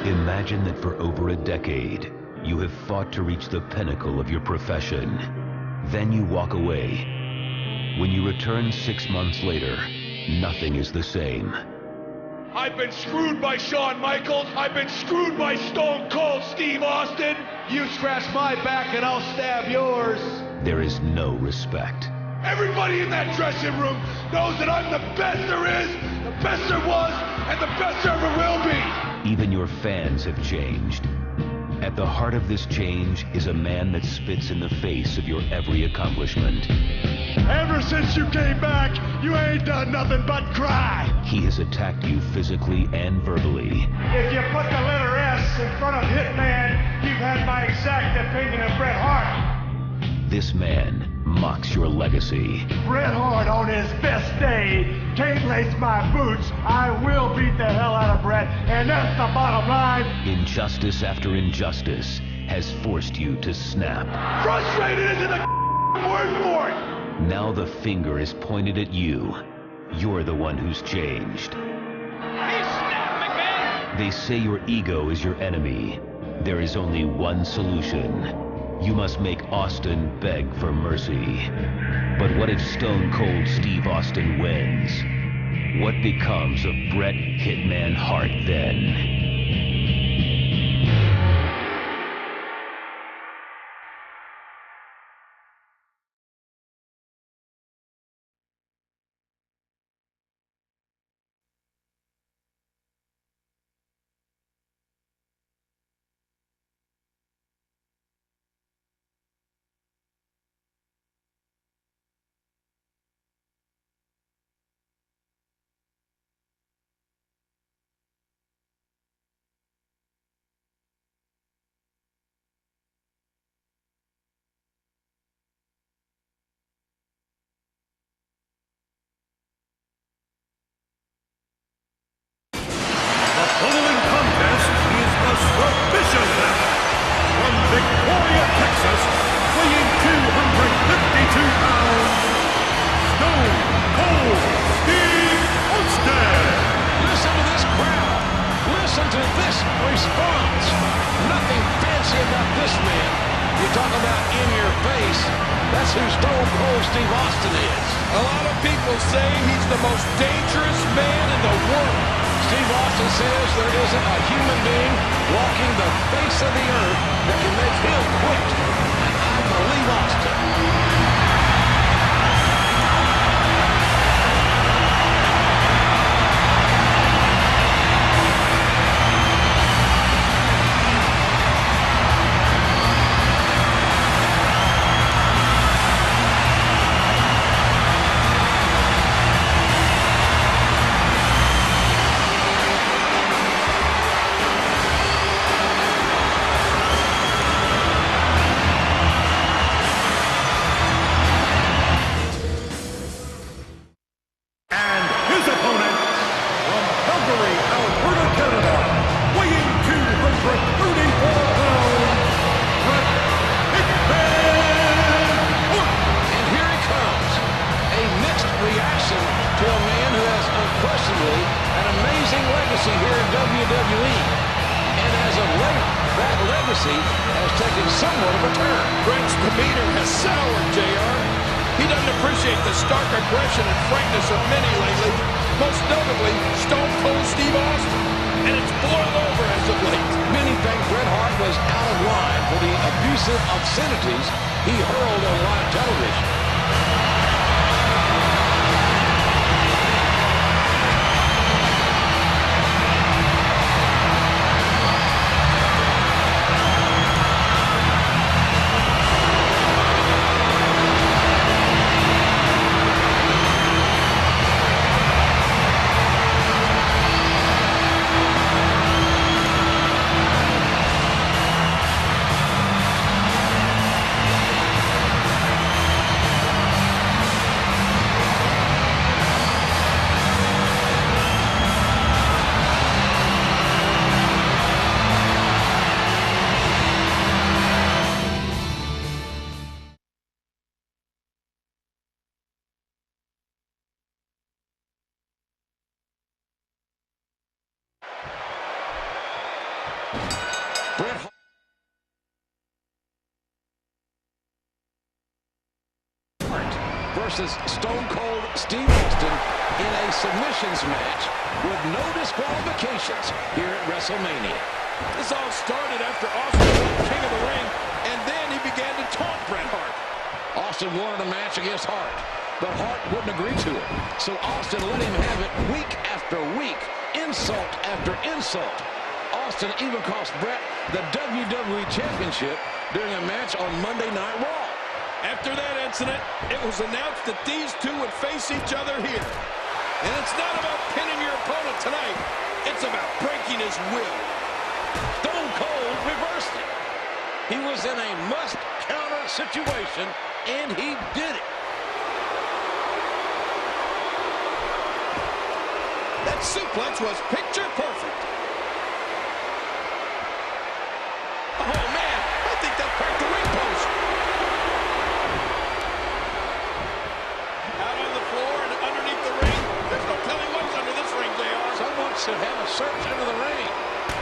Imagine that for over a decade, you have fought to reach the pinnacle of your profession. Then you walk away. When you return 6 months later, nothing is the same. I've been screwed by Shawn Michaels. I've been screwed by Stone Cold Steve Austin. You scratch my back and I'll stab yours. There is no respect. Everybody in that dressing room knows that I'm the best there is, the best there was, and the best there ever will be. Even your fans have changed. At the heart of this change is a man that spits in the face of your every accomplishment. Ever since you came back, you ain't done nothing but cry. He has attacked you physically and verbally. If you put the letter S in front of Hitman, you've had my exact opinion of Bret Hart. This man mocks your legacy. Bret Hart on his best day can't lace my boots. I will beat the hell out of Bret, and that's the bottom line. Injustice after injustice has forced you to snap. Frustrated isn't the word for it. Now the finger is pointed at you. You're the one who's changed. He snapped, McMahon! They say your ego is your enemy. There is only one solution. You must make Austin beg for mercy. But what if Stone Cold Steve Austin wins? What becomes of Bret Hitman Hart then? Response. Nothing fancy about this man. You talk about in your face, that's who Stone Cold Steve Austin is. A lot of people say he's the most dangerous man in the world. Steve Austin says there isn't a human being walking the face of the earth that can make him quit. And I believe Austin. Here in WWE, and as of late, that legacy has taken somewhat of a turn. Bret's demeanor has soured, JR. He doesn't appreciate the stark aggression and frankness of many lately, most notably Stone Cold Steve Austin, and it's boiled over as of late. Many think Bret Hart was out of line for the abusive obscenities he hurled on live television. Bret Hart versus Stone Cold Steve Austin in a submissions match with no disqualifications here at WrestleMania. This all started after Austin was king of the ring, and then he began to taunt Bret Hart. Austin wanted a match against Hart, but Hart wouldn't agree to it. So Austin let him have it week after week, insult after insult. Austin even cost Bret the WWE Championship during a match on Monday Night Raw. After that incident, it was announced that these two would face each other here. And it's not about pinning your opponent tonight. It's about breaking his will. Stone Cold reversed it. He was in a must-counter situation, and he did it. That suplex was picture perfect. Oh, man, I think that cracked the ring post. Out on the floor and underneath the ring. There's no telling what's under this ring, JR. Someone should have a search under the ring.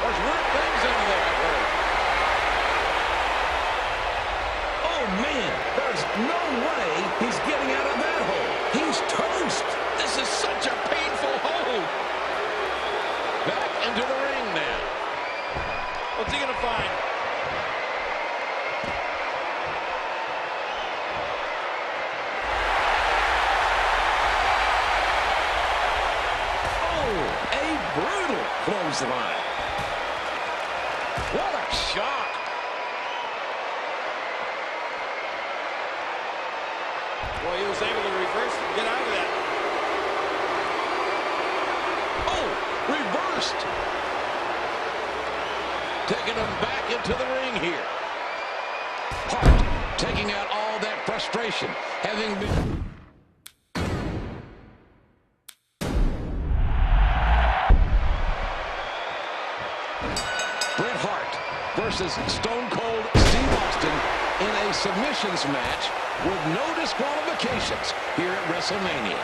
There's weird things under there, I've heard. Oh, man, there's no way he's getting out of that hole. He's toast. This is such a painful hold. Back into the ring now. What's he going to find? Brutal clothesline. What a shock. Boy, he was able to reverse and get out of that. Oh, reversed. Taking him back into the ring here. Hart taking out all that frustration, having been... Bret Hart versus Stone Cold Steve Austin in a submissions match with no disqualifications here at WrestleMania.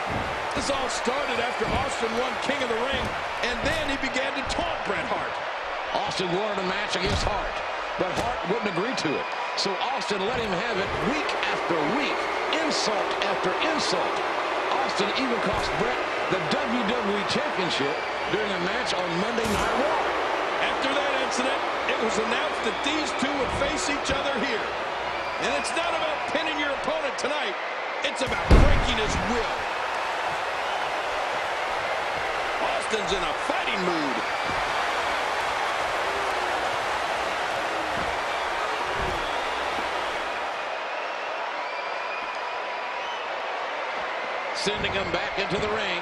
This all started after Austin won King of the Ring, and then he began to taunt Bret Hart. Austin wanted a match against Hart, but Hart wouldn't agree to it. So Austin let him have it week after week, insult after insult. Austin even cost Bret the WWE Championship during a match on Monday Night Raw. After that incident, it was announced that these two would face each other here. And it's not about pinning your opponent tonight. It's about breaking his will. Austin's in a fighting mood. Sending him back into the ring.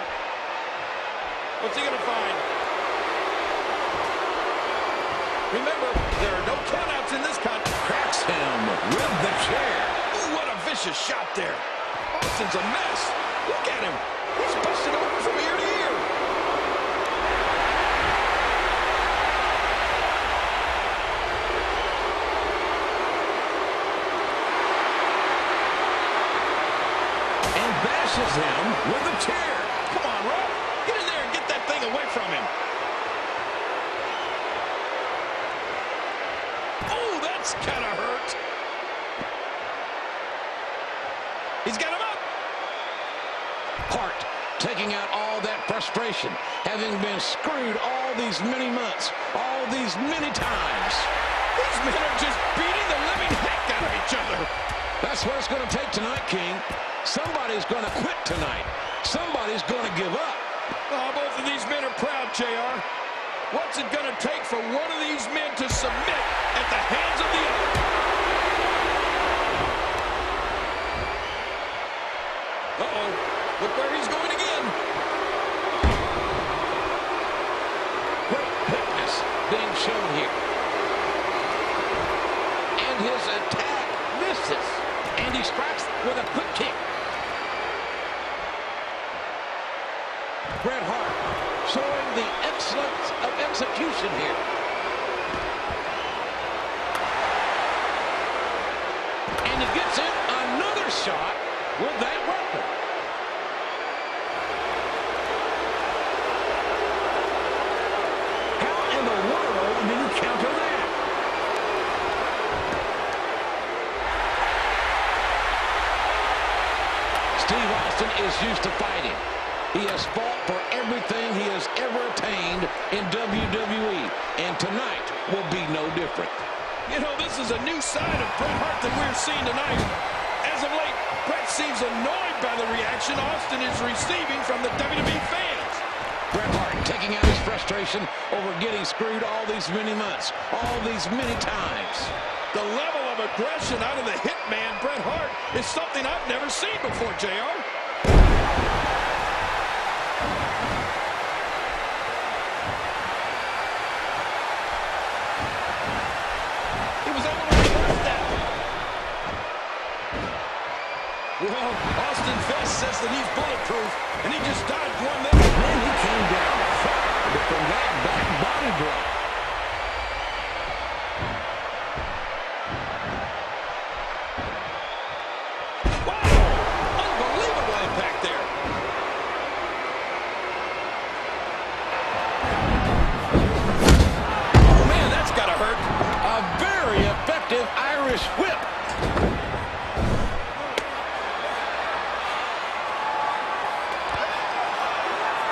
What's he going to find? Remember, there are no countouts in this country. Cracks him with the chair. Ooh, what a vicious shot there. Austin's a mess. Look at him. He's busted open from ear to ear. And bashes him with the chair. Come on, Rob. Get in there and get that thing away from him. That's kind of hurt. He's got him up. Hart taking out all that frustration, having been screwed all these many months, all these many times. These men are just beating the living heck out of each other. That's what it's going to take tonight, King. Somebody's going to quit tonight. Somebody's going to give up. Oh, both of these men are proud, JR. What's it going to take for one of these men to submit at the hands of the other? Uh-oh. Look where he's going again. Great quickness being shown here. And his attack misses. And he strikes with a quick kick. Bret Hart showing the excellence of execution here. And he gets in another shot with that weapon. How in the world did he counter has fought for everything he has ever attained in WWE, and tonight will be no different. You know, this is a new side of Bret Hart that we're seeing tonight. As of late, Bret seems annoyed by the reaction Austin is receiving from the WWE fans. Bret Hart taking out his frustration over getting screwed all these many months, all these many times. The level of aggression out of the hitman, Bret Hart, is something I've never seen before, JR. He was able to reverse that. Well, Austin Fest says that he's bulletproof, and he just dodged one there. Then he came down hard from that back body drop. Irish whip.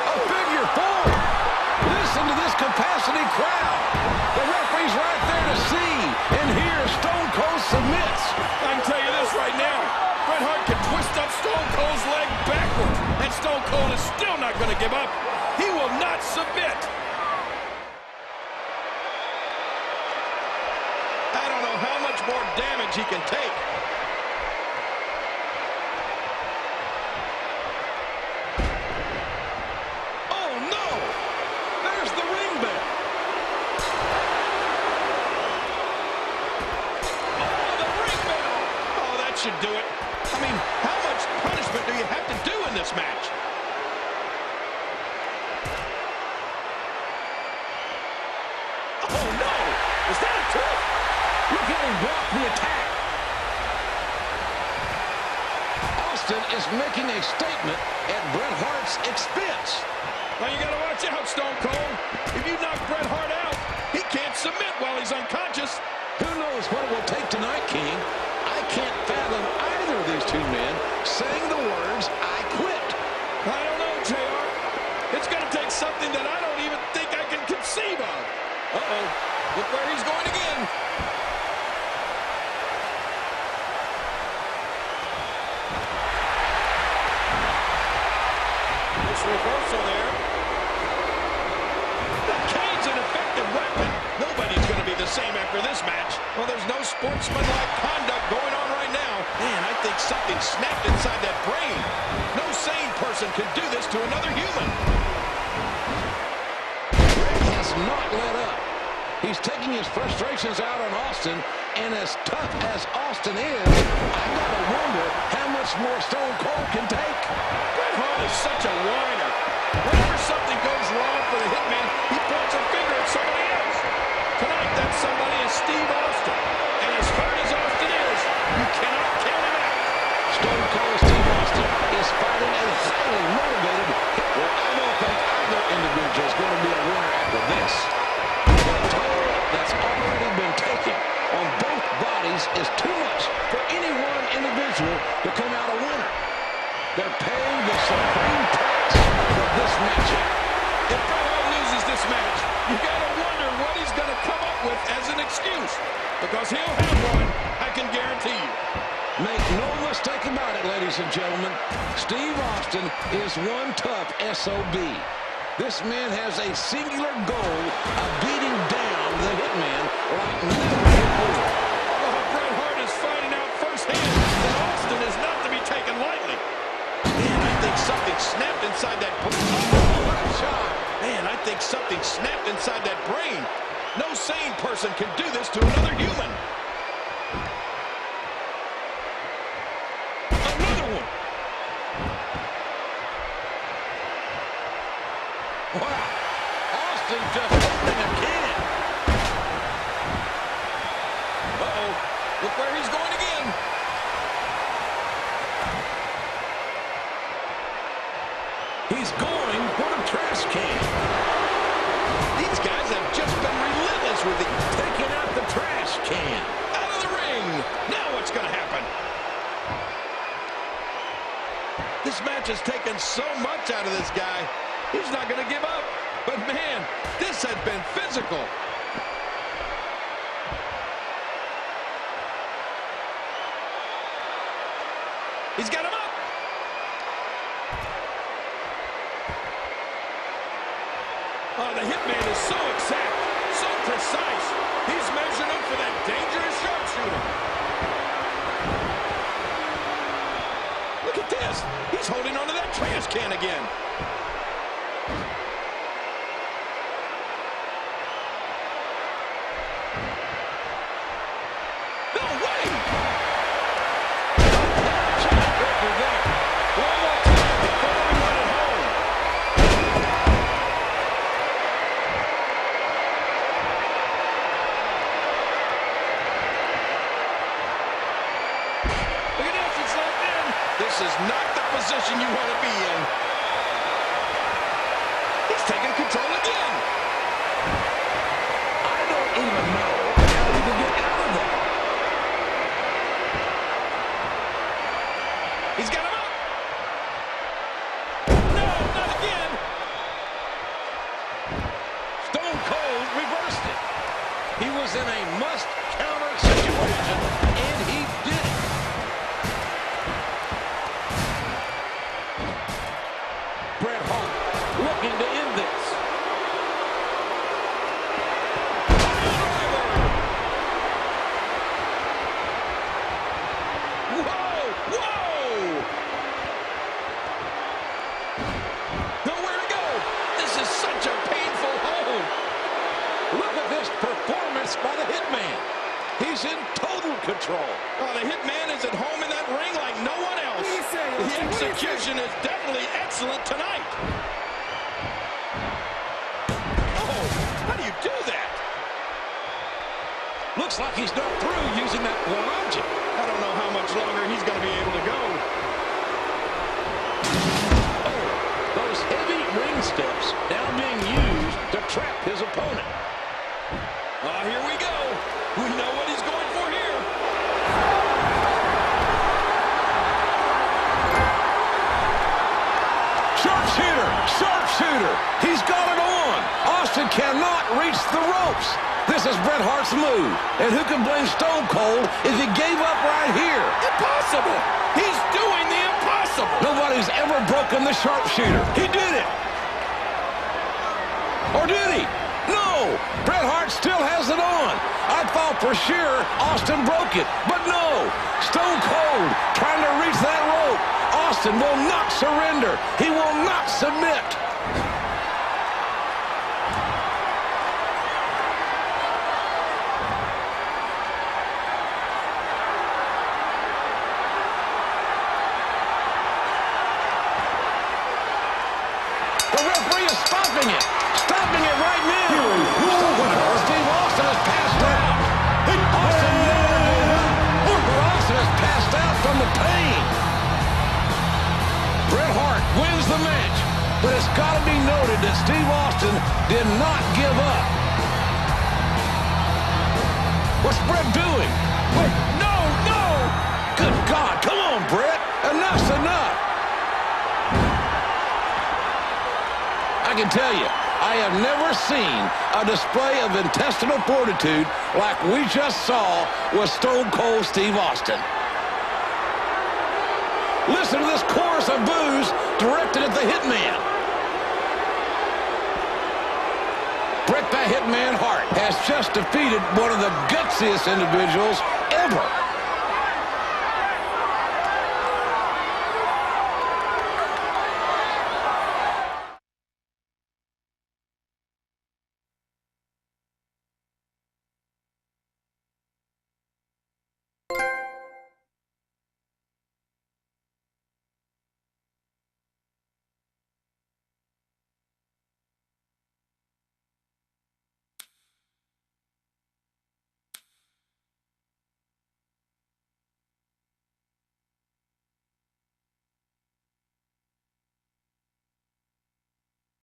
A figure four. Listen to this capacity crowd. The referee's right there to see. And here Stone Cold submits. I can tell you this right now. Bret Hart can twist up Stone Cold's leg backwards. And Stone Cold is still not going to give up. He will not submit. How much more damage he can take. Oh no! There's the ring bell. Oh, the ring bell! Oh, that should do it. I mean, how much punishment do you have to do in this match? Oh no! Is that a two? Look at him block the attack. Austin is making a statement at Bret Hart's expense. Now you got to watch out, Stone Cold. If you knock Bret Hart out, he can't submit while he's unconscious. Who knows what it will take tonight, King? I can't fathom either of these two men saying the words, "I quit." I don't know, JR. It's going to take something that I don't even think I can conceive of. Uh-oh. Look where he's going again. Reversal there. The cane's an effective weapon. Nobody's going to be the same after this match. Well, there's no sportsmanlike conduct going on right now. Man, I think something snapped inside that brain. No sane person can do this to another human. Bret has not let up. He's taking his frustrations out on Austin, and as tough as Austin is, I gotta wonder how much more Stone Cold can take. Bret Hart is such a whiner. Whenever something goes wrong for the hitman, he points a finger at somebody else. Tonight, that somebody is Steve Austin. And as hurt as Austin is, you cannot count him out. Stone Cold Steve Austin is fighting a highly motivated. Well, I don't think either individual is going to be a winner after this. The toll that's already been taken on both bodies is too much for any one individual to come out a winner. They're paying the supreme price for this matchup. If Bret Hart loses this match, you got to wonder what he's going to come up with as an excuse. Because he'll have one, I can guarantee you. Make no mistake about it, ladies and gentlemen. Steve Austin is one tough SOB. This man has a singular goal of beating down the hitman like never before. Well, Bret Hart is finding out firsthand that Austin is not to be taken lightly. Man, I think something snapped inside that brain. Oh, what a shot. Man, I think something snapped inside that brain. No sane person can do this to another human. Another one. Wow. Austin just opening a can. Uh-oh. Look where he's going again. He's going for the trash can. These guys have just been relentless with it. Taking out the trash can. Out of the ring. Now what's going to happen? This match has taken expecting so much out of this guy. He's not going to give up. But, man, this has been physical. He's got him up. Oh, the hitman is so exact, so precise. He's measuring him for that dangerous sharpshooter. Look at this. He's holding onto that trash can again. No way! One more time before we run it home. Look at this, it's locked in. This is not the position you want to be in. He's taking control again. I don't even know how he can get out of that. He's got him up. No, not again. Stone Cold reversed it. He was in a must-counter situation, and he did it. Bret Hart looking to end this. Whoa, whoa. Nowhere to go. This is such a painful hold. Look at this performance by the Hitman. He's in total control. Oh, the Hitman is at home in that ring like no one else. The execution is definitely excellent tonight. Oh, how do you do that? Looks like he's not through using that one object. I don't know how much longer he's going to be able to go. Oh, those heavy ring steps now being used to trap his opponent. Oh, here we go. We know what he's going for here. Sharpshooter! Sharpshooter! He's got it on! Austin cannot reach the ropes. This is Bret Hart's move. And who can blame Stone Cold if he gave up right here? Impossible! He's doing the impossible! Nobody's ever broken the sharpshooter. He did it! Or did he? No! Bret Hart still has it on. I thought for sure Austin broke it, but no! Stone Cold trying to reach that rope. Austin will not surrender. He will not submit. The referee is stopping it. Stopping it right now. Steve Austin has passed out. Austin never gave up. Austin has passed out from the pain. Bret Hart wins the match, but it's got to be noted that Steve Austin did not give up. What's Bret doing? Wait, no, no! Good God, come on, Bret. Enough's enough. I can tell you, I have never seen a display of intestinal fortitude like we just saw with Stone Cold Steve Austin. Listen to this chorus of boos directed at the Hitman. Bret the Hitman Hart has just defeated one of the gutsiest individuals ever.